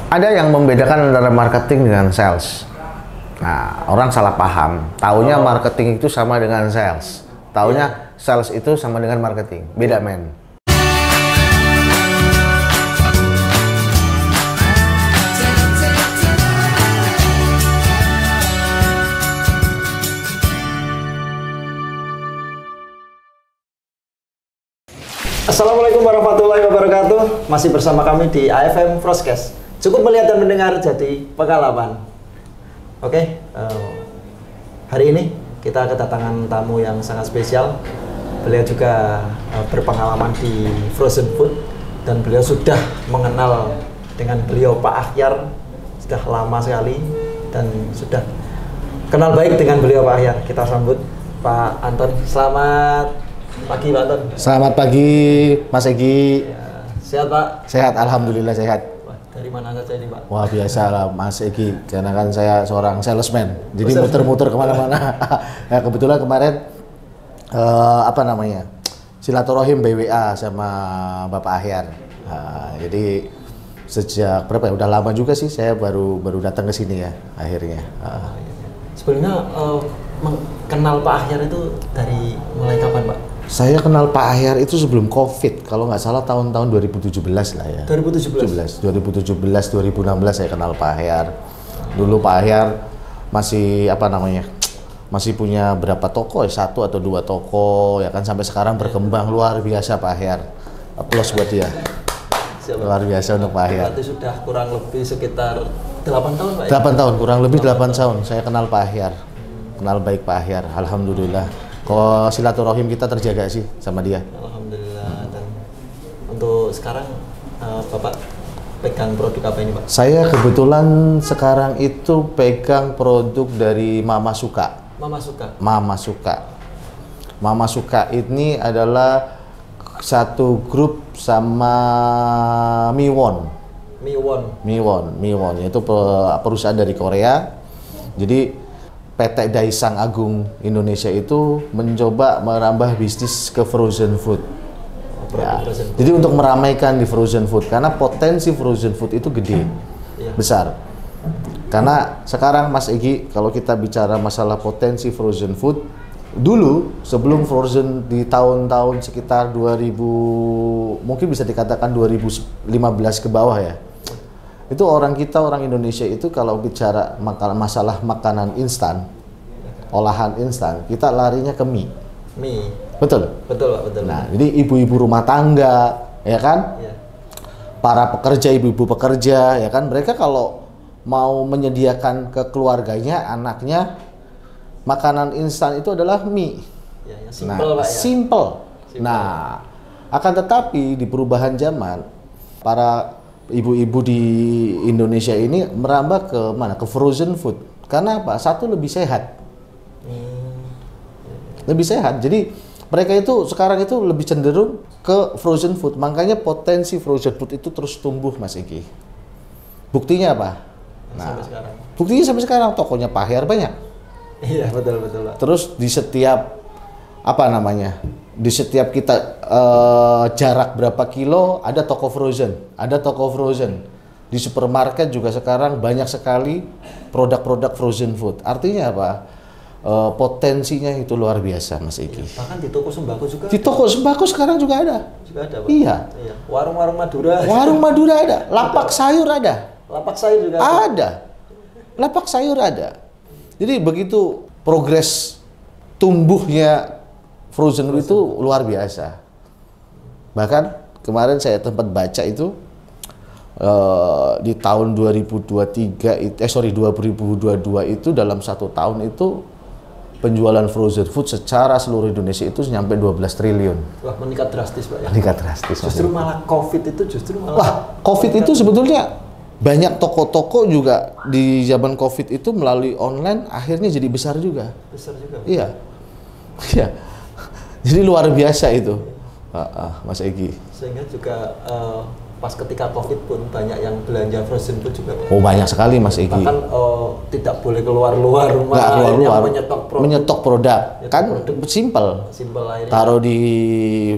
Ada yang membedakan antara marketing dengan sales. Nah, orang salah paham. Taunya marketing itu sama dengan sales. Taunya sales itu sama dengan marketing. Beda, men. Assalamualaikum warahmatullahi wabarakatuh. Masih bersama kami di AFM Frostcast. Cukup melihat dan mendengar jadi pengalaman. Oke, hari ini kita kedatangan tamu yang sangat spesial. Beliau juga berpengalaman di frozen food dan beliau sudah mengenal dengan beliau Pak Akhyar sudah lama sekali dan sudah kenal baik dengan beliau Pak Akhyar. Kita sambut Pak Anton. Selamat pagi Pak Anton. Selamat pagi Mas Egi. Ya, sehat Pak? Sehat, alhamdulillah sehat. Wah, dari mana saja ini Pak? Wah, biasa lah Mas Egi, karena kan saya seorang salesman, jadi muter-muter kemana-mana. Nah, kebetulan kemarin silaturahim BWA sama Bapak Akhyar. Nah, jadi sejak berapa ya? Udah lama juga sih saya baru datang ke sini ya akhirnya. Sebenarnya kenal Pak Akhyar itu dari mulai kapan Pak? Saya kenal Pak Akhyar itu sebelum COVID, kalau nggak salah tahun-tahun 2017 lah ya. 2017, 2016 saya kenal Pak Akhyar. Dulu Pak Akhyar masih masih punya berapa toko ya, 1 atau 2 toko ya kan, sampai sekarang berkembang luar biasa Pak Akhyar. Aplaus buat dia. Luar biasa untuk Pak Akhyar. Berarti sudah kurang lebih sekitar 8 tahun Pak? 8 tahun, kurang lebih 8 tahun saya kenal Pak Akhyar. Kenal baik Pak Akhyar, alhamdulillah. Kok silaturahim kita terjaga sih sama dia. Alhamdulillah. Dan untuk sekarang Bapak pegang produk apa ini Pak? Saya kebetulan sekarang itu pegang produk dari Mama Suka. Mama Suka? Mama Suka. Mama Suka ini adalah satu grup sama Miwon. Miwon itu perusahaan dari Korea. Jadi PT Daesang Agung Indonesia itu mencoba merambah bisnis ke frozen food. Ya. Jadi untuk meramaikan di frozen food, karena potensi frozen food itu gede, besar. Karena sekarang Mas Egi, kalau kita bicara masalah potensi frozen food, dulu sebelum frozen di tahun-tahun sekitar 2000, mungkin bisa dikatakan 2015 ke bawah ya. Itu orang Indonesia itu kalau bicara masalah makanan instan, olahan instan, kita larinya ke mie. Betul? Betul Pak, betul. Nah, jadi ibu-ibu rumah tangga, ya kan? Ya. Para pekerja, ibu-ibu pekerja, ya kan? Mereka kalau mau menyediakan ke keluarganya, anaknya, makanan instan itu adalah mie. Ya, yang simple Pak ya? Simple. Nah, akan tetapi di perubahan zaman, para ibu-ibu di Indonesia ini merambah ke mana? Ke frozen food. Karena apa? Satu, lebih sehat. Lebih sehat. Jadi mereka itu sekarang itu lebih cenderung ke frozen food. Makanya potensi frozen food itu terus tumbuh Mas Egi. Buktinya apa? Nah, sampai sekarang. Buktinya sampai sekarang tokonya Pak Akhyar banyak. Iya, betul Pak. Terus di setiap di setiap kita jarak berapa kilo ada toko frozen. Di supermarket juga sekarang banyak sekali produk-produk frozen food. Artinya apa? Potensinya itu luar biasa Mas Egi. Ya, bahkan di toko sembako juga. Di toko sembako sekarang juga ada. Juga ada Pak. Iya. Warung-warung Madura. Warung Madura ada. Lapak sayur ada. Lapak sayur juga ada. Lapak sayur ada. Jadi begitu progres tumbuhnya frozen itu luar biasa. Bahkan kemarin saya tempat baca itu di tahun 2022 itu dalam 1 tahun itu penjualan frozen food secara seluruh Indonesia itu sampai 12 triliun. Wah, meningkat drastis Pak ya? Meningkat drastis. Justru malah COVID itu COVID itu sebetulnya banyak toko-toko juga di zaman COVID itu melalui online akhirnya jadi besar juga. Besar juga? Iya. Iya. Jadi luar biasa itu, Mas Egi. Sehingga juga pas ketika COVID pun banyak yang belanja frozen food juga. Oh, banyak sekali Mas Egi. Bahkan tidak boleh keluar rumah. Nggak keluar, menyetok produk. Kan simple. Simple akhirnya. Taruh di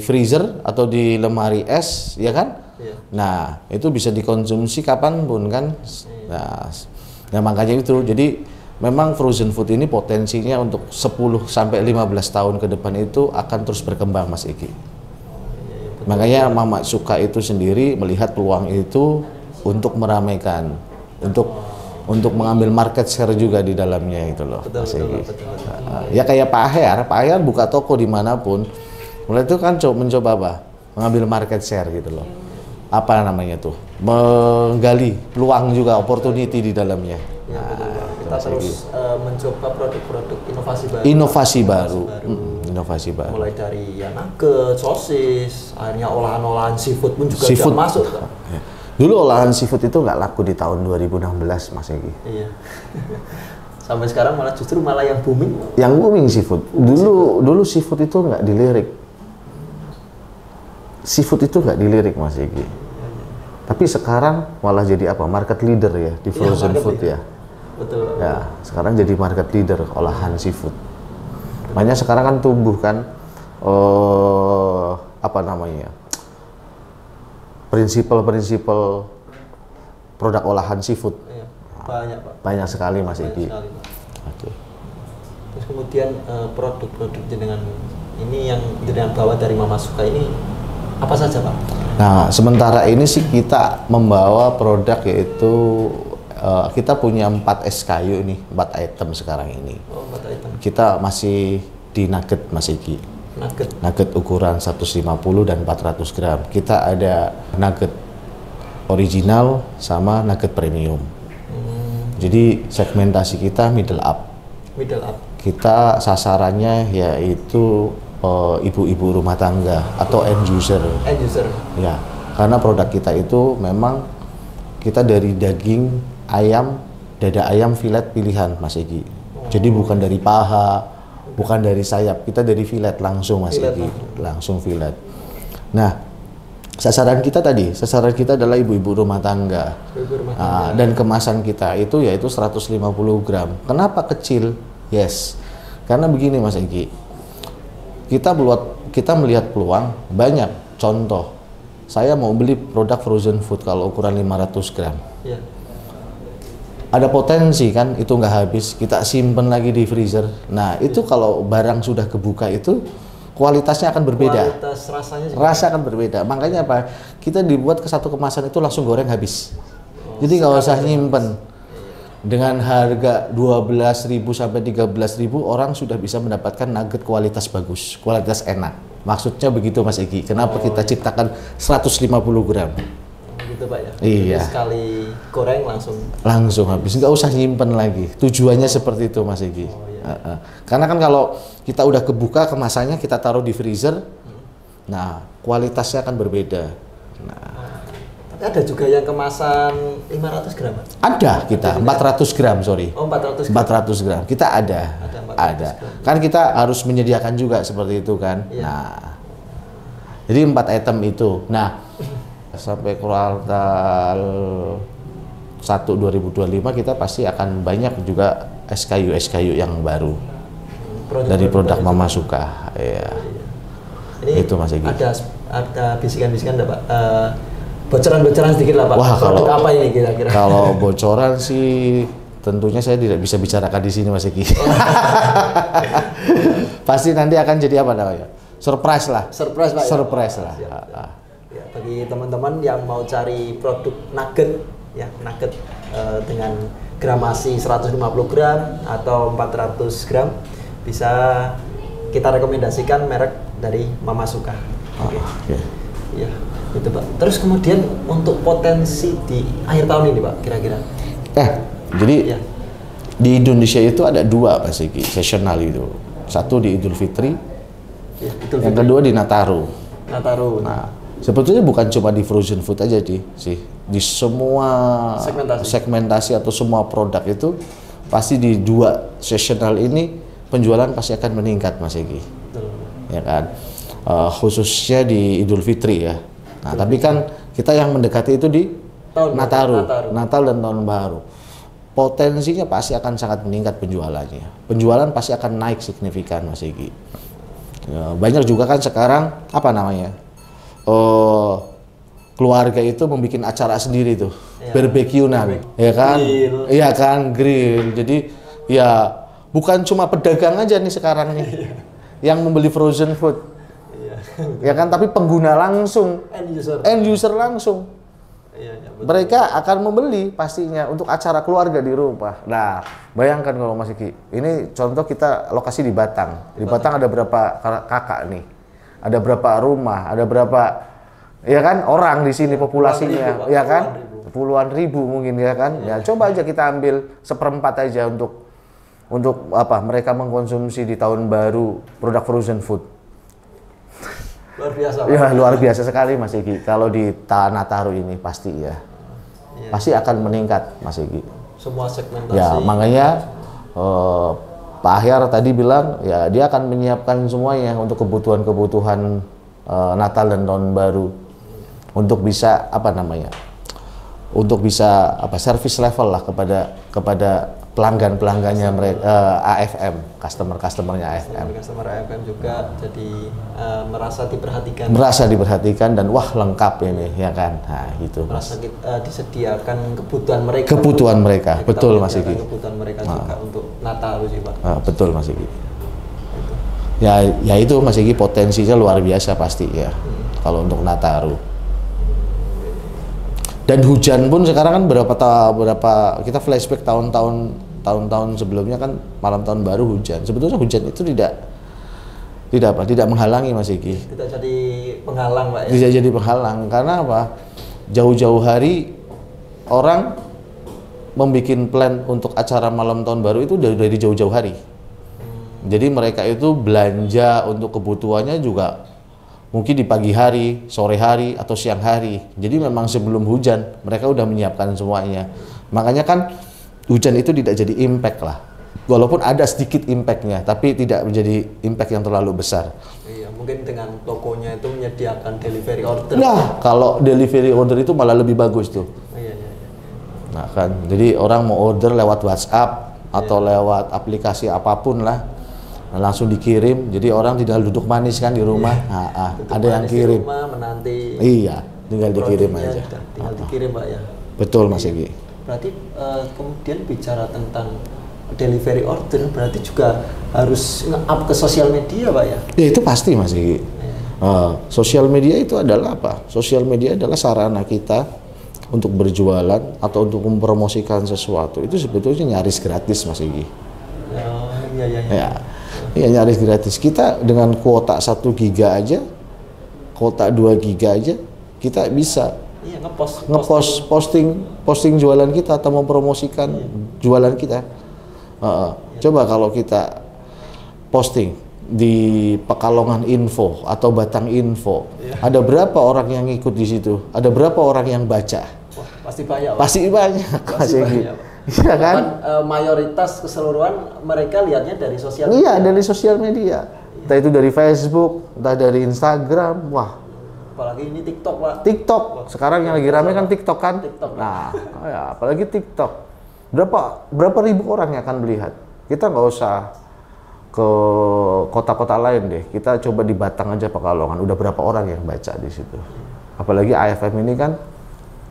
freezer atau di lemari es, ya kan? Iya. Nah, itu bisa dikonsumsi kapanpun kan. Nah, makanya itu. Jadi memang frozen food ini potensinya untuk 10 sampai 15 tahun ke depan itu akan terus berkembang, Mas Iki. Makanya Mama Suka itu sendiri melihat peluang itu untuk meramaikan, untuk mengambil market share juga di dalamnya itu loh. Betul. Ya kayak Pak Ahyar buka toko dimanapun, mulai itu kan mencoba apa? Mengambil market share gitu loh. Apa namanya tuh? Menggali peluang juga, opportunity di dalamnya. Ya, kita terus mencoba produk-produk inovasi baru. Inovasi baru. Mulai dari ya nugget, sosis, akhirnya olahan-olahan seafood pun juga seafood masuk. Kan? Ya. Dulu olahan seafood itu nggak laku di tahun 2016, Mas Egi. Iya. Sampai sekarang justru yang booming. Yang booming seafood. Dulu seafood itu nggak dilirik. Seafood itu nggak dilirik, Mas Egi. Tapi sekarang malah jadi apa? Market leader ya di frozen food leader. Ya. Betul. Ya, sekarang jadi market leader olahan seafood. Makanya sekarang kan tumbuh kan apa namanya? Prinsipal produk olahan seafood. Iya, banyak, Pak. Banyak sekali, Mas Egi. Oke. Terus kemudian produk-produk jenengan ini yang jenengan bawa dari Mama Suka ini apa saja, Pak? Nah, sementara ini sih kita membawa produk yaitu kita punya 4 SKU nih, 4 item sekarang ini. Oh, 4 item. Kita masih di nugget, Mas Egi. Nugget ukuran 150 dan 400 gram. Kita ada nugget original sama nugget premium. Jadi segmentasi kita middle up. Kita sasarannya yaitu ibu-ibu rumah tangga atau end user. Ya, karena produk kita itu memang kita dari daging ayam, dada ayam filet pilihan, Mas Egi. Jadi bukan dari paha, bukan dari sayap, kita dari filet langsung, Mas Egi. Langsung filet. Nah, sasaran kita adalah ibu-ibu rumah tangga. Dan kemasan kita itu yaitu 150 gram. Kenapa kecil? Yes. Karena begini, Mas Egi. Kita melihat peluang banyak. Contoh, saya mau beli produk frozen food kalau ukuran 500 gram. Ya. Ada potensi kan, itu nggak habis, kita simpen lagi di freezer. Nah, itu kalau barang sudah kebuka itu kualitasnya akan berbeda. Kualitas rasa akan berbeda. Makanya apa? Kita dibuat ke satu kemasan itu langsung goreng habis. Jadi nggak usah nyimpen. Dengan harga 12.000 sampai 13.000 orang sudah bisa mendapatkan nugget kualitas bagus, kualitas enak. Maksudnya begitu, Mas Egi. Kenapa kita ciptakan 150 gram? Gitu, Pak ya. Iya. Jadi sekali goreng langsung habis, nggak usah nyimpen lagi. Tujuannya seperti itu, Mas Egi. Iya. Karena kan kalau kita udah kebuka kemasannya, kita taruh di freezer, nah kualitasnya akan berbeda. Nah, tapi ada juga yang kemasan 500 gram, Pak? Ada kita, 400 gram, sorry. Oh, 400 gram. 400 gram. Kita ada. Kan kita harus menyediakan juga seperti itu kan. Iya. Nah, jadi 4 item itu. Nah, sampai kuartal 1 2025 kita pasti akan banyak juga SKU yang baru dari produk Mama Suka. Ya. Ini itu, Mas Egi. Ada bisikan-bisikan enggak, Pak? Bocoran-bocoran sedikit lah, Pak. Wah, produk apa ini kira-kira? Kalau bocoran sih tentunya saya tidak bisa bicarakan di sini, Mas Egi. Pasti nanti akan jadi apa namanya? Surprise lah. Surprise, Pak. Surprise lah. Ya, bagi teman-teman yang mau cari produk nugget ya, nugget dengan gramasi 150 gram atau 400 gram bisa kita rekomendasikan merek dari Mama Suka. Oke. Ya, itu, Pak. Terus kemudian untuk potensi di akhir tahun ini, Pak, kira-kira? Jadi ya, di Indonesia itu ada 2, Mas Egi, seasonal itu. Satu di Idul Fitri, ya, yang kedua di Nataru. Nah, sebetulnya bukan cuma di frozen food aja sih, di semua segmentasi atau semua produk itu pasti di 2 seasonal ini penjualan pasti akan meningkat, Mas Egi. Ya kan, khususnya di Idul Fitri ya. Nah, tapi kan kita yang mendekati itu di Nataru, Natal dan Tahun Baru. Potensinya pasti akan sangat meningkat penjualannya. Penjualan pasti akan naik signifikan, Mas Egi. Ya, banyak juga kan sekarang apa namanya? keluarga itu membuat acara sendiri tuh, barbekyunan, ya kan? Iya kan, grill. Jadi ya bukan cuma pedagang aja nih sekarang nih yang membeli frozen food, ya kan? Tapi pengguna langsung, end user langsung. Mereka akan membeli pastinya untuk acara keluarga di rumah. Nah, bayangkan kalau Mas Iki, ini contoh kita lokasi di Batang. Di Batang ada berapa kakak nih? Ada berapa rumah? Ada berapa, ya kan, orang di sini populasinya, ya kan? Puluhan ribu mungkin, ya kan? Ya coba aja kita ambil 1/4 aja untuk apa? Mereka mengkonsumsi di tahun baru produk frozen food. Luar biasa. Ya luar biasa sekali Mas Iki. Kalau di Nataru ini pasti ya, pasti akan meningkat Mas Iki. Semua segmentasi. Ya makanya Pak Ahyar tadi bilang ya dia akan menyiapkan semuanya untuk kebutuhan Natal dan Tahun Baru untuk bisa apa namanya? Untuk bisa apa service level lah kepada pelanggannya mereka, AFM, customer-customernya AFM. Customer AFM juga jadi merasa diperhatikan dan wah lengkap ini, ya kan? Nah itu. Merasa disediakan kebutuhan mereka. Kebutuhan mereka, betul Mas Iki. Kebutuhan mereka juga untuk Natal sih Pak. Betul Mas Iki. Ya itu Mas Iki, potensinya luar biasa pasti ya kalau untuk Nataru. Dan hujan pun sekarang kan berapa kita flashback tahun-tahun sebelumnya kan malam tahun baru hujan. Sebetulnya hujan itu tidak menghalangi Mas Iki. Tidak jadi penghalang Pak ya. Tidak jadi penghalang karena apa? Jauh-jauh hari orang membuat plan untuk acara malam tahun baru itu dari jauh-jauh hari. Jadi mereka itu belanja untuk kebutuhannya juga mungkin di pagi hari, sore hari, atau siang hari. Jadi memang sebelum hujan, mereka udah menyiapkan semuanya. Makanya kan hujan itu tidak jadi impact lah. Walaupun ada sedikit impactnya, tapi tidak menjadi impact yang terlalu besar. Iya, mungkin dengan tokonya itu menyediakan delivery order. Nah, kalau delivery order itu malah lebih bagus tuh. Iya. Nah kan, jadi orang mau order lewat WhatsApp atau lewat aplikasi apapun lah. Langsung dikirim, jadi orang tidak duduk manis kan di rumah. Ada yang kirim. Di rumah menanti. Iya, tinggal dikirim aja. Tinggal dikirim Pak ya. Betul Mas Iki. Berarti kemudian bicara tentang delivery order berarti juga harus nge-up ke sosial media Pak ya? Ya itu pasti Mas Iki. Sosial media itu adalah apa? Sosial media adalah sarana kita untuk berjualan atau untuk mempromosikan sesuatu. Itu sebetulnya nyaris gratis Mas Iki. Iya nyaris gratis. Kita dengan kuota 1 giga aja, kuota 2 giga aja, kita bisa posting jualan kita atau mempromosikan jualan kita. Coba kalau kita posting di Pekalongan Info atau Batang Info, ada berapa orang yang ikut di situ? Ada berapa orang yang baca? Pasti banyak. Pasti banyak. Iya kan? Mayoritas keseluruhan mereka lihatnya dari sosial media. Iya, dari sosial media. Entah itu dari Facebook, entah dari Instagram. Wah. Apalagi ini TikTok, Pak. TikTok. Sekarang yang lagi rame kan TikTok kan? TikTok. Nah, ya, apalagi TikTok. Berapa ribu orang yang akan melihat? Kita nggak usah ke kota-kota lain deh. Kita coba di Batang aja Pekalongan. Udah berapa orang yang baca di situ? Apalagi AFM ini kan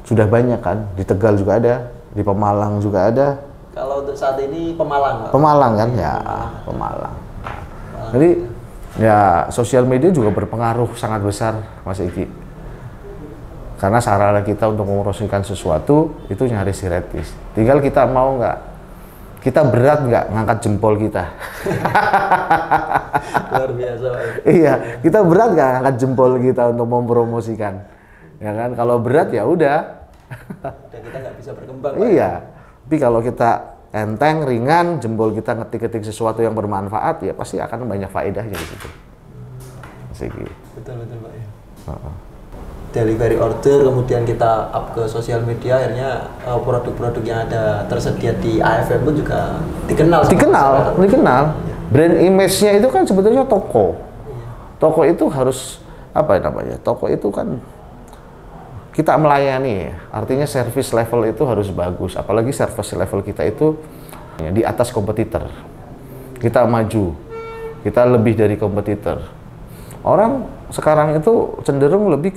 sudah banyak kan. Di Tegal juga ada. Di Pemalang juga ada. Kalau untuk saat ini Pemalang, Pak. Pemalang kan ya, Pemalang. Jadi ya sosial media juga berpengaruh sangat besar Mas Iki. Karena sarana kita untuk mempromosikan sesuatu itu nyaris gratis. Tinggal kita mau nggak, kita berat nggak ngangkat jempol kita. Luar biasa Pak. Iya, kita berat nggak ngangkat jempol kita untuk mempromosikan. Ya kan, kalau berat ya udah. Dan kita nggak bisa berkembang. Iya, tapi kalau kita enteng, ringan, jempol kita ngetik-ngetik sesuatu yang bermanfaat, ya pasti akan banyak faedahnya di situ. Betul Pak ya. Delivery order, kemudian kita up ke sosial media, akhirnya produk-produk yang ada tersedia di AFM pun juga dikenal. Dikenal. Brand image-nya itu kan sebetulnya toko. Toko itu harus apa namanya? Toko itu kan kita melayani, artinya service level itu harus bagus, apalagi service level kita itu di atas kompetitor. Kita maju, kita lebih dari kompetitor. Orang sekarang itu cenderung lebih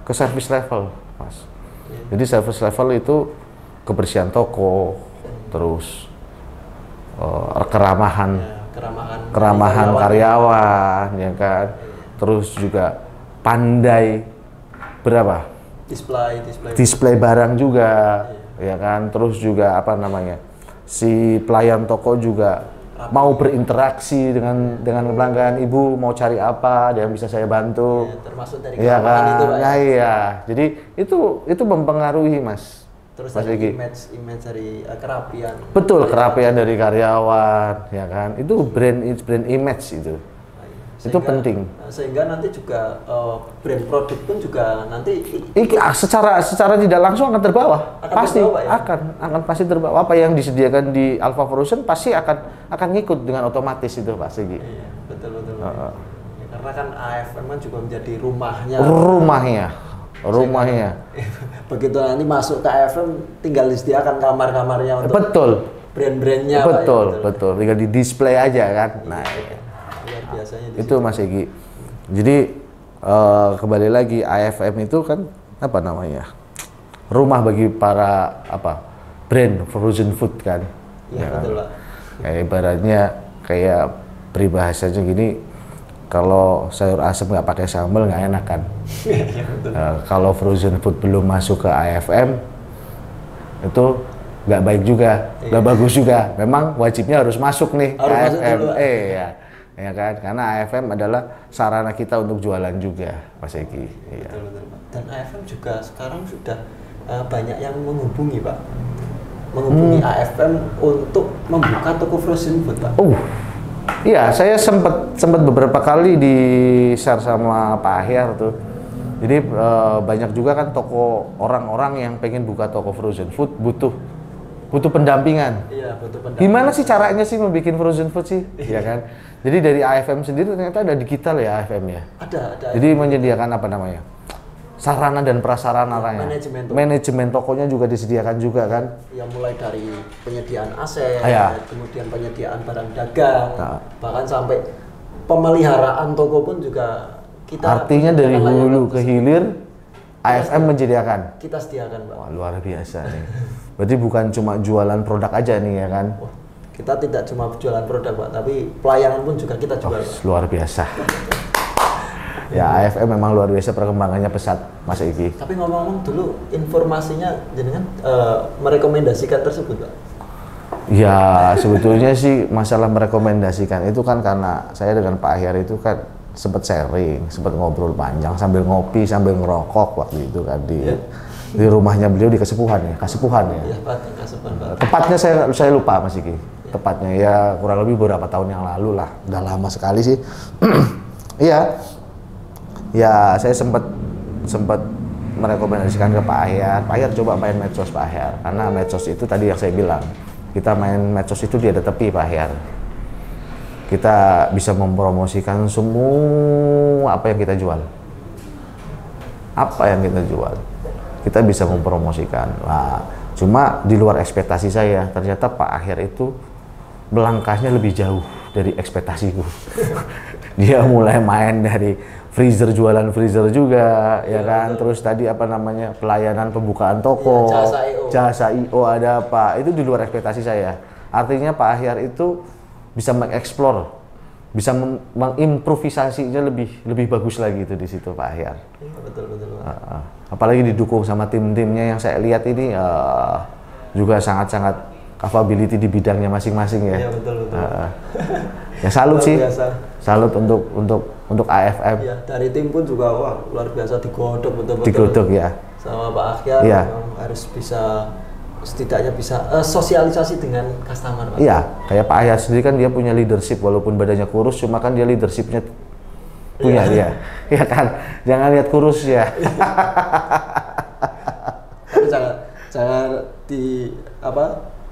ke ke service level, Mas. Jadi service level itu kebersihan toko, terus keramahan karyawan, ya kan. Terus juga pandai display barang juga, ya kan. Terus juga apa namanya, si pelayan toko juga mau berinteraksi dengan pelanggan. Ibu mau cari apa, dia bisa saya bantu. Ya, termasuk dari ya kan? itu, Pak. Nah, iya. Jadi itu mempengaruhi, Mas. Terus Mas dari image dari kerapian. Betul, kerapian dari karyawan, ya kan. Itu brand image itu. Itu penting. Sehingga nanti juga brand produk pun juga nanti secara tidak langsung akan terbawa. Pasti terbawa, ya? akan pasti terbawa. Apa yang disediakan di Alpha Frozen pasti akan ngikut dengan otomatis itu, Pak Segi. Iya, betul. Ya, karena kan AFM kan juga menjadi rumahnya. Begitu nanti masuk ke AFM tinggal disediakan kamar-kamarnya untuk brand-brandnya. Betul. Tinggal di display aja kan. Nah, biasanya itu Mas Egi. Jadi kembali lagi, AFM itu kan apa namanya, rumah bagi para brand frozen food kan. Iya, betul, Pak. Kayak ibaratnya kayak peribahasanya gini, kalau sayur asem nggak pakai sambal nggak enak kan. Kalau frozen food belum masuk ke AFM itu nggak baik juga, nggak bagus juga. Memang wajibnya harus masuk nih ke AFM. Ya kan, karena AFM adalah sarana kita untuk jualan juga, Mas Egi. Iya. Betul, Pak. Dan AFM juga sekarang sudah banyak yang menghubungi, Pak. AFM untuk membuka toko frozen food, Pak. Iya, saya sempat beberapa kali di-share sama Pak Ahyar tuh. Jadi banyak juga kan toko orang-orang yang pengen buka toko frozen food butuh pendampingan. Iya, butuh pendampingan. Gimana sih caranya sih membuat frozen food sih? Iya kan? Jadi dari AFM sendiri ternyata ada digital ya AFM ya. Ada. Jadi menyediakan apa namanya, sarana dan prasarana manajemen tokonya juga disediakan juga kan. Ya, mulai dari penyediaan aset, kemudian penyediaan barang dagang, bahkan sampai pemeliharaan toko pun juga kita. Artinya dari hulu ke hilir AFM menyediakan. Kita sediakan, Pak. Wah, luar biasa nih. Berarti bukan cuma jualan produk aja nih ya kan? Kita tidak cuma jualan produk, Pak, tapi pelayanan pun juga kita jual. Luar biasa. Ya, AFM memang luar biasa, perkembangannya pesat, Mas Egi. Tapi ngomong-ngomong dulu, informasinya jenengan merekomendasikan tersebut, Pak? Ya, sebetulnya sih masalah merekomendasikan itu kan karena saya dengan Pak Ahyar itu kan sempat sharing, sempat ngobrol panjang sambil ngopi, sambil ngerokok waktu itu kan di rumahnya beliau di Kasepuhan ya. Iya, Pak, Kasepuhan, Pak. Tepatnya saya lupa, Mas Egi. Tepatnya ya kurang lebih beberapa tahun yang lalu lah, udah lama sekali sih. Iya, ya saya sempat merekomendasikan ke Pak Ahyar coba main medsos Pak Ahyar, karena medsos itu tadi yang saya bilang, kita main medsos itu di ada tepi Pak Ahyar. Kita bisa mempromosikan semua apa yang kita jual. Kita bisa mempromosikan. Nah, cuma di luar ekspektasi saya, ternyata Pak Ahyar itu melangkahnya lebih jauh dari ekspektasiku. Dia mulai main dari jualan freezer juga, ya kan. Terus tadi apa namanya, pelayanan pembukaan toko, jasa IO ada apa, itu di luar ekspektasi saya. Artinya Pak Ahyar itu bisa mengeksplor, bisa mengimprovisasinya lebih bagus lagi itu di situ Pak Ahyar. Iya, betul. Apalagi didukung sama tim-timnya yang saya lihat ini juga sangat-sangat capability di bidangnya masing-masing ya. Iya, betul. Ya salut sih. Salut untuk AFM. Ya, dari tim pun juga luar biasa digodok betul-betul. Digodok ya. Sama Pak Ahyar harus bisa setidaknya bisa sosialisasi dengan customer, Pak. Iya, kayak Pak Ahyar sendiri kan dia punya leadership walaupun badannya kurus, cuma kan dia leadershipnya punya dia. Ya kan? Jangan lihat kurus ya. Tapi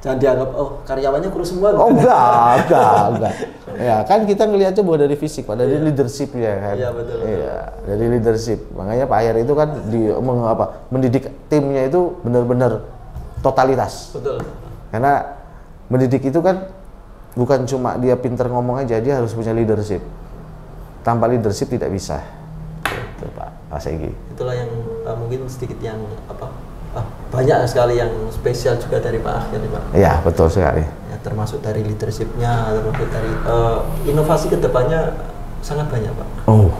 jangan dianggap karyawannya kurus semua. Enggak. Ya, kan kita ngelihatnya bukan dari fisik, Pak, dari leadership ya kan. Iya, betul. Iya, dari leadership. Makanya Pak Ahyar itu kan mendidik timnya itu benar-benar totalitas. Betul. Karena mendidik itu kan bukan cuma dia pinter ngomong aja, dia harus punya leadership. Tanpa leadership tidak bisa. Itu Pak Segi. Itulah yang mungkin sedikit yang banyak sekali yang spesial juga dari Pak Ahyar nih Pak. Iya, betul sekali. Ya, termasuk dari leadership-nya, termasuk dari inovasi kedepannya sangat banyak Pak. Oh,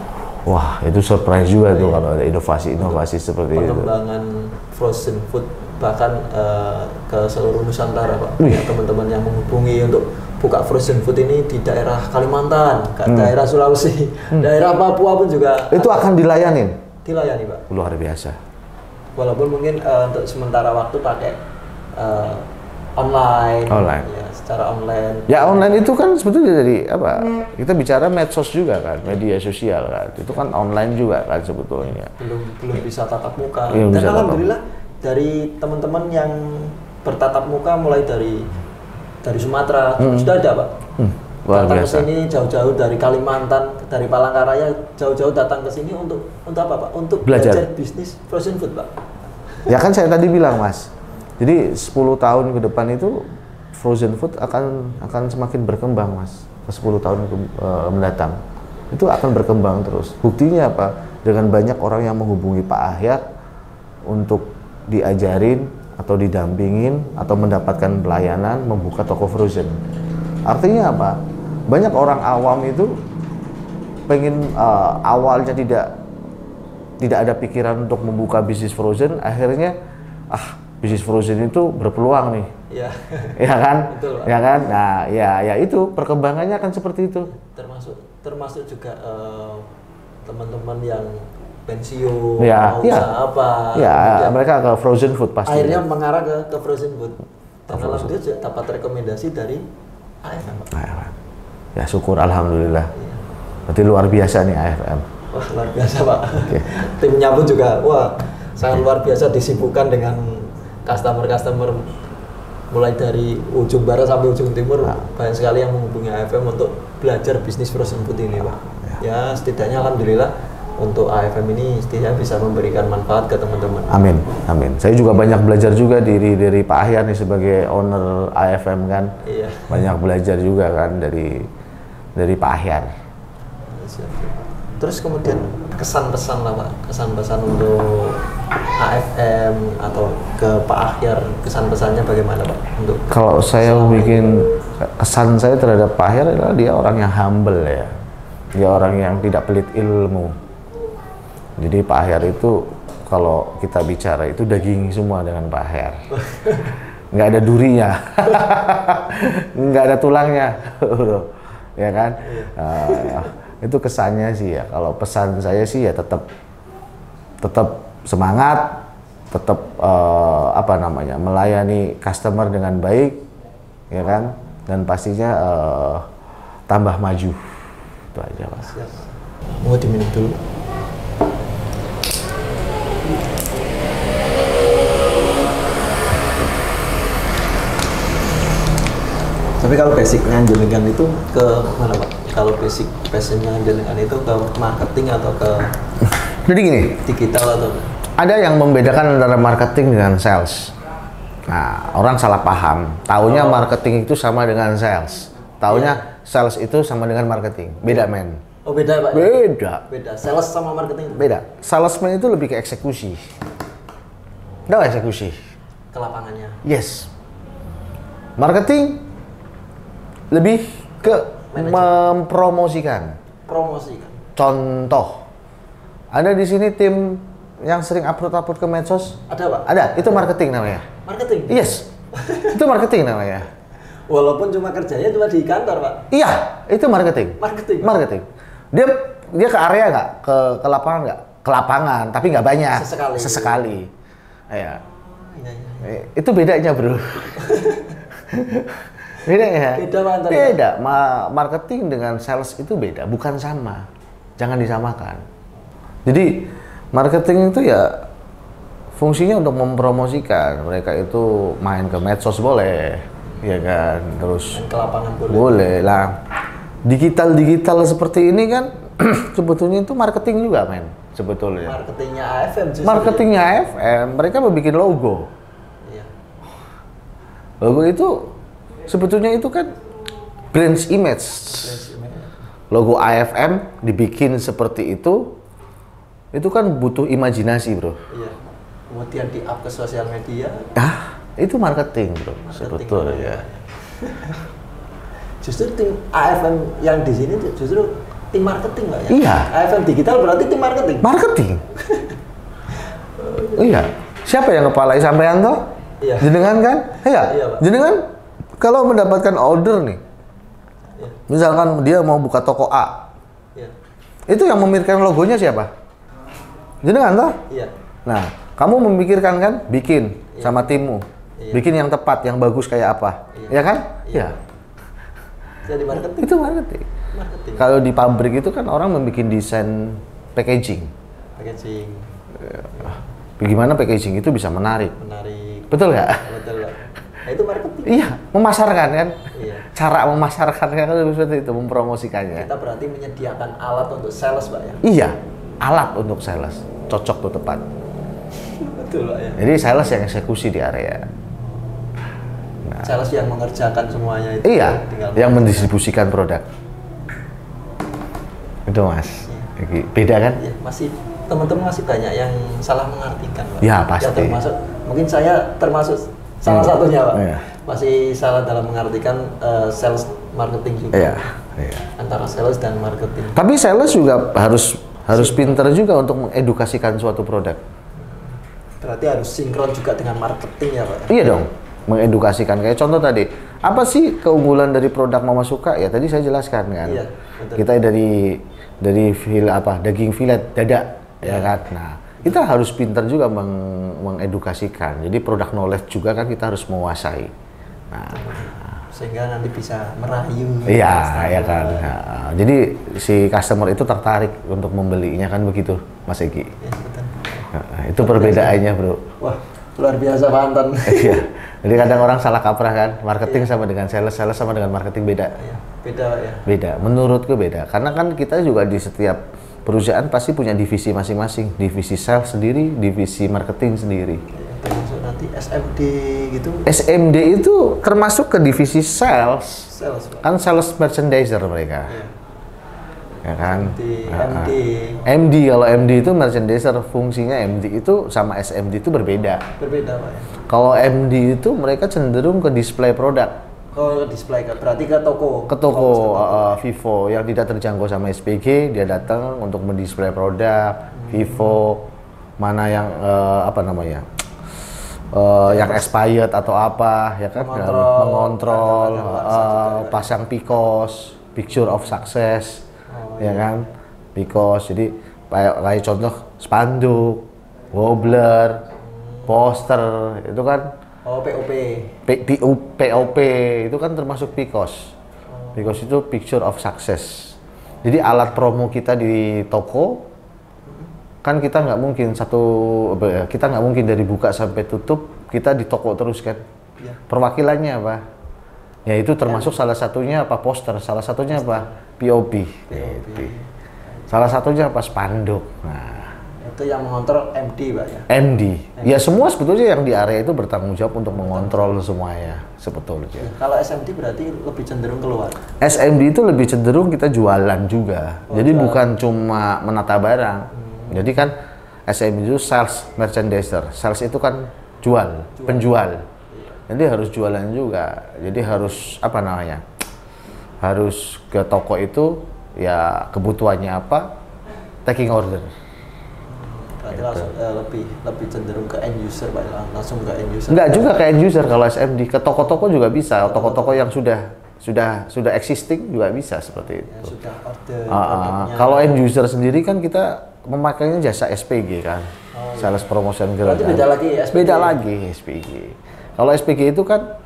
wah itu surprise juga tuh kalau ada inovasi seperti itu. Pengembangan frozen food bahkan ke seluruh Nusantara Pak. Ya, teman-teman yang menghubungi untuk buka frozen food ini di daerah Kalimantan, daerah Sulawesi, daerah Papua pun juga. Itu akan dilayanin? Dilayani Pak. Luar biasa. Walaupun mungkin untuk sementara waktu pakai online, ya, secara online. Ya online itu kan sebetulnya dari apa? Kita bicara medsos juga kan, media sosial kan, itu kan online juga kan sebetulnya. Belum bisa tatap muka. Dan alhamdulillah dari teman-teman yang bertatap muka mulai dari Sumatera sudah ada Pak. Datang ke sini jauh-jauh dari Kalimantan, dari Palangkaraya, jauh-jauh datang ke sini untuk apa Pak? Untuk belajar bisnis frozen food Pak. Ya kan saya tadi bilang Mas. Jadi 10 tahun ke depan itu frozen food akan semakin berkembang Mas. Ke 10 tahun mendatang. Itu akan berkembang terus. Buktinya apa? Dengan banyak orang yang menghubungi Pak Ahyar untuk diajarin atau didampingin atau mendapatkan pelayanan membuka toko frozen. Artinya apa? Banyak orang awam itu pengen awalnya tidak ada pikiran untuk membuka bisnis frozen, akhirnya bisnis frozen itu berpeluang nih. Iya. Ya kan? Betul, Pak. Ya kan? Nah, ya itu perkembangannya akan seperti itu. Termasuk juga teman-teman yang pensiun, mau usaha apa. Ya, mereka ke frozen food pasti. Akhirnya mengarah ke frozen food. Dan alhamdulillah juga dapat rekomendasi dari AFM. Ya syukur alhamdulillah. Berarti luar biasa nih AFM. Wah luar biasa Pak. Okay. Timnya pun juga sangat luar biasa, disibukkan dengan customer mulai dari ujung barat sampai ujung timur. Banyak sekali yang menghubungi AFM untuk belajar bisnis frozen food ini Pak. Ya setidaknya alhamdulillah untuk AFM ini setidaknya bisa memberikan manfaat ke teman-teman. Amin, amin. Saya juga banyak belajar juga dari Pak Ahyar nih sebagai owner AFM kan. Iya. Banyak belajar juga kan dari Pak Ahyar. Terus kemudian kesan-pesan lah Pak, kesan-pesan untuk AFM atau ke Pak Ahyar, kesan-pesannya bagaimana Pak? Untuk kalau saya bikin kesan saya terhadap Pak Ahyar adalah dia orang yang humble ya. Dia orang yang tidak pelit ilmu. Jadi Pak Ahyar itu kalau kita bicara itu daging semua dengan Pak Ahyar. Nggak ada durinya, nggak ada tulangnya, ya kan? Itu kesannya sih ya. Kalau pesan saya sih ya tetap semangat, tetap melayani customer dengan baik, ya kan? Dan pastinya tambah maju. Itu aja Mas. Mau diminum dulu. Tapi kalau basicnya jenengan itu ke mana Pak? Kalau basicnya jenengan itu ke marketing atau ke jadi gini, digital atau ada yang membedakan antara marketing dengan sales. Nah, orang salah paham. Taunya marketing itu sama dengan sales. Taunya sales itu sama dengan marketing. Beda men. Oh beda Pak? Beda. Sales sama marketing itu? Beda. Salesman itu lebih ke eksekusi. Nggak eksekusi. Ke lapangannya? Yes. Marketing lebih ke mempromosikan. Promosikan. Contoh, ada di sini tim yang sering upload ke medsos. Ada Pak? Ada. Itu marketing namanya. Marketing? Yes. Itu marketing namanya. Walaupun cuma kerjanya cuma di kantor Pak? Iya, itu marketing. Marketing. Dia ke area nggak? Ke lapangan nggak? Ke lapangan, tapi nggak banyak. Sesekali. Ya. Itu bedanya bro. Beda ya? Beda. Marketing dengan sales itu beda, bukan sama. Jangan disamakan. Jadi marketing itu ya fungsinya untuk mempromosikan. Mereka itu main ke medsos boleh, ya kan? Terus main ke lapangan boleh lah. Digital seperti ini kan sebetulnya itu marketing juga men. Sebetulnya. Marketingnya AFM justru. Marketingnya AFM, mereka membuat logo. Iya. Logo itu sebetulnya itu kan brand image. Logo AFM dibikin seperti itu, itu kan butuh imajinasi, bro. Iya. Kemudian di-up ke sosial media. Itu marketing, bro. Sebetulnya. Justru tim AFM yang di sini justru tim marketing, Pak ya? Iya. AFM digital berarti tim marketing. Marketing. Iya. Siapa yang kepalai sampean toh? Iya. Jenengan kan? Iya. Iya, Pak. Jenengan kalau mendapatkan order nih, Iya. misalkan dia mau buka toko A, Iya. itu yang memikirkan logonya siapa? Jenengan toh? Iya. Nah, kamu memikirkan kan, bikin Iya. sama timmu, Iya. bikin yang tepat, yang bagus kayak apa, Iya. ya kan? Iya. Iya. Jadi marketing. Itu marketing. Marketing. Kalau di pabrik itu kan orang membuat desain packaging. Packaging. Bagaimana packaging itu bisa menarik, Menarik. betul nggak? Betul, Pak. Nah, itu marketing. Iya, memasarkan kan? Iya. Cara memasarkannya kan seperti itu, mempromosikannya. Kita berarti menyediakan alat untuk sales, Pak ya. Iya, alat untuk sales, cocok tuh tepat. Betul, Pak ya. Jadi sales yang eksekusi di area. Sales yang mengerjakan semuanya itu. Iya, Tinggal yang mendistribusikan produk. Itu mas, beda kan? Iya, masih teman-teman masih banyak yang salah mengartikan, Pak. Ya, pasti. Ya, termasuk mungkin saya termasuk salah satunya, Pak. Iya. Masih salah dalam mengartikan sales marketing juga. Iya, iya. Antara sales dan marketing. Tapi sales juga harus pintar juga untuk mengedukasikan suatu produk. Berarti harus sinkron juga dengan marketing ya, Pak. Iya dong, mengedukasikan. Kayak contoh tadi, apa sih keunggulan dari produk Mama Suka? Ya tadi saya jelaskan kan. Iya, betul. Kita dari daging filet dada, ya kan. Nah, kita harus pintar juga mengedukasikan. Jadi produk knowledge juga kan kita harus menguasai. Nah, Sehingga nanti bisa merayu. iya, ya kan. Nah, jadi si customer itu tertarik untuk membelinya kan begitu, Mas Egi. Iya, betul. Nah, itu perbedaannya, bro. Wah, luar biasa Pak Anton. Iya. Jadi kadang orang salah kaprah kan, marketing sama dengan sales sama dengan marketing beda. Iya, beda, Pak ya. Beda, menurutku beda. Karena kan kita juga di setiap perusahaan pasti punya divisi masing-masing. Divisi sales sendiri, divisi marketing sendiri. Iya, termasuk nanti SMD gitu. SMD itu termasuk ke divisi sales. Sales, Pak. Kan sales merchandiser mereka. Iya. Ya kan? MD. MD, kalau MD itu merchandiser, fungsinya MD itu sama SMD itu berbeda. Berbeda, Pak ya. Kalau MD itu mereka cenderung ke display produk. Oh, display kan. Berarti ke toko. Ke toko Vivo yang tidak terjangkau sama SPG, dia datang untuk mendisplay produk Vivo, mana yang apa namanya, yang expired atau apa, ya kan, mengontrol, pasang PICOS, picture of success, ya kan, PICOS. Jadi kayak contoh spanduk, wobbler, poster, itu kan. Oh, POP. POP itu kan termasuk PICOS. PICOS itu picture of success. Jadi alat promo kita di toko kan kita nggak mungkin dari buka sampai tutup kita di toko terus kan. Ya. Perwakilannya apa? Ya itu termasuk salah satunya apa, poster, salah satunya apa, POP. Salah satunya apa, spanduk. Nah, itu yang mengontrol MD, Pak ya. MD. Ya semua sebetulnya yang di area itu bertanggung jawab untuk mengontrol semuanya sebetulnya. Kalau SMD berarti lebih cenderung keluar. SMD itu lebih cenderung kita jualan juga. Jadi bukan cuma menata barang. Jadi kan SMD itu sales merchandiser. Sales itu kan penjual. Jadi harus jualan juga. Jadi harus apa namanya? Harus ke toko itu ya kebutuhannya apa? Taking order. Berarti langsung lebih cenderung ke end user, Pak. Langsung ke end user. Enggak juga ke end user kalau SMD, ke toko-toko juga bisa. Toko-toko yang sudah existing juga bisa seperti itu. Ya, sudah order. Kalau end user sendiri kan kita memakainya jasa SPG kan, sales promotion girl. Berarti beda lagi ya, SPG. Beda lagi SPG. Kalau SPG itu kan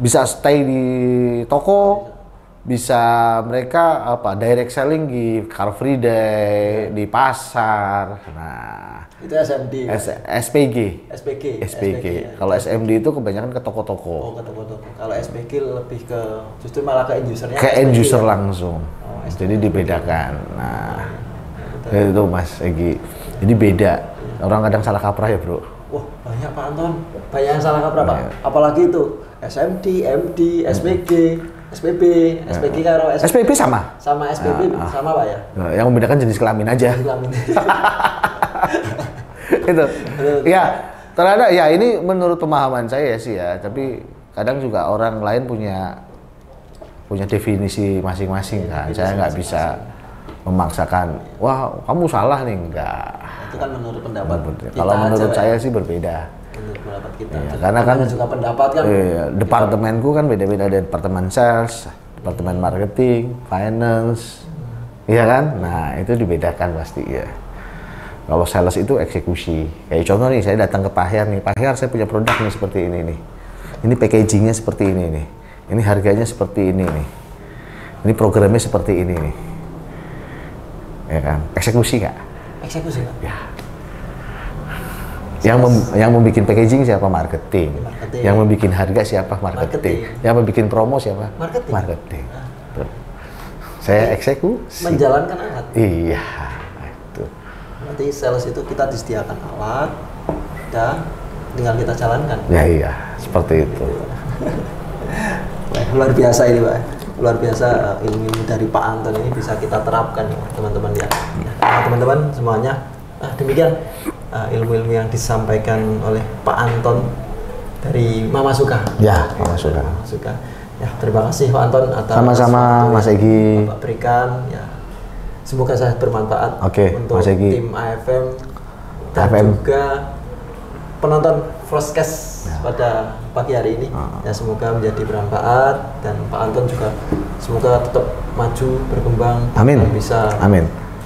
bisa stay di toko, bisa mereka direct selling di Car Free Day, di pasar. Nah, itu SMD. SPG. SPG. Ya. Kalau SMD itu kebanyakan ke toko-toko. Oh, ke toko-toko. Kalau SPG lebih ke justru malah ke end usernya. Ke end user ya? Langsung. Jadi dibedakan. Nah, itu Mas Egi. Jadi beda. Orang kadang salah kaprah ya, Bro. Wah, banyak Pak Anton. Banyak yang salah kaprah, Pak. Apalagi itu SMD, MD, SPG. SPB, SPG karo SPB sama? Sama SPB sama Pak ya? Nah, yang membedakan jenis kelamin aja. Jenis kelamin. Itu. Ya, terhadap ya ini menurut pemahaman saya sih ya, tapi kadang juga orang lain punya definisi masing-masing kan. Saya nggak bisa memaksakan, wah kamu salah nih, enggak. Itu kan menurut pendapat kita. Kalau menurut saya sih berbeda. Menurut pendapat kita. Ya, karena kan juga pendapat kan. Departemenku kan beda-beda, ada departemen sales, departemen marketing, finance, iya kan? Nah itu dibedakan pasti ya. Kalau sales itu eksekusi. Kayak contoh nih, saya datang ke Pak Her nih, Pak Her saya punya produk nih seperti ini nih. Ini packagingnya seperti ini nih. Ini harganya seperti ini nih. Ini programnya seperti ini nih. Ya kan? Eksekusi nggak? Eksekusi Pak? Ya. Yang membuat packaging siapa? Marketing. Yang membuat harga siapa? Marketing. Yang membuat promo siapa? Marketing. Saya eksekusi. Menjalankan alat. Iya. Itu. Nanti sales itu kita disediakan alat dan tinggal kita jalankan. Ya iya, seperti itu. Luar biasa ini Pak, luar biasa ilmu dari Pak Anton ini bisa kita terapkan ya teman-teman ya. Teman-teman semuanya, demikian ilmu-ilmu yang disampaikan oleh Pak Anton dari Mama Suka. Ya, Mama Suka. Ya, terima kasih Pak Anton atas sama-sama Mas Egi. Bapak berikan ya. Semoga saya bermanfaat untuk Mas Egi. tim AFM dan juga penonton Frostcast pada pagi hari ini. Ya semoga menjadi bermanfaat dan Pak Anton juga semoga tetap maju berkembang dan bisa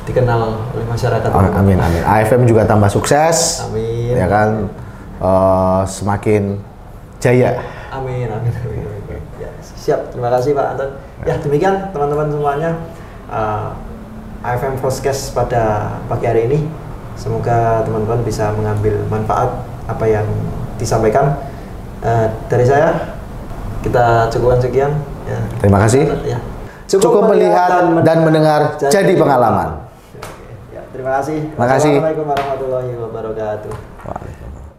dikenal oleh masyarakat. Amin. AFM juga tambah sukses. Amin. Ya kan semakin jaya. Amin. Ya, siap. Terima kasih Pak Anton. Ya demikian teman-teman semuanya. AFM Frostcast pada pagi hari ini. Semoga teman-teman bisa mengambil manfaat apa yang disampaikan dari saya. Kita cukupkan sekian. Ya. Terima kasih. Ya. Cukup melihat dan mendengar jadi pengalaman. Ya, terima kasih. Terima kasih. Assalamualaikum warahmatullahi wabarakatuh. Waalaikumsalam.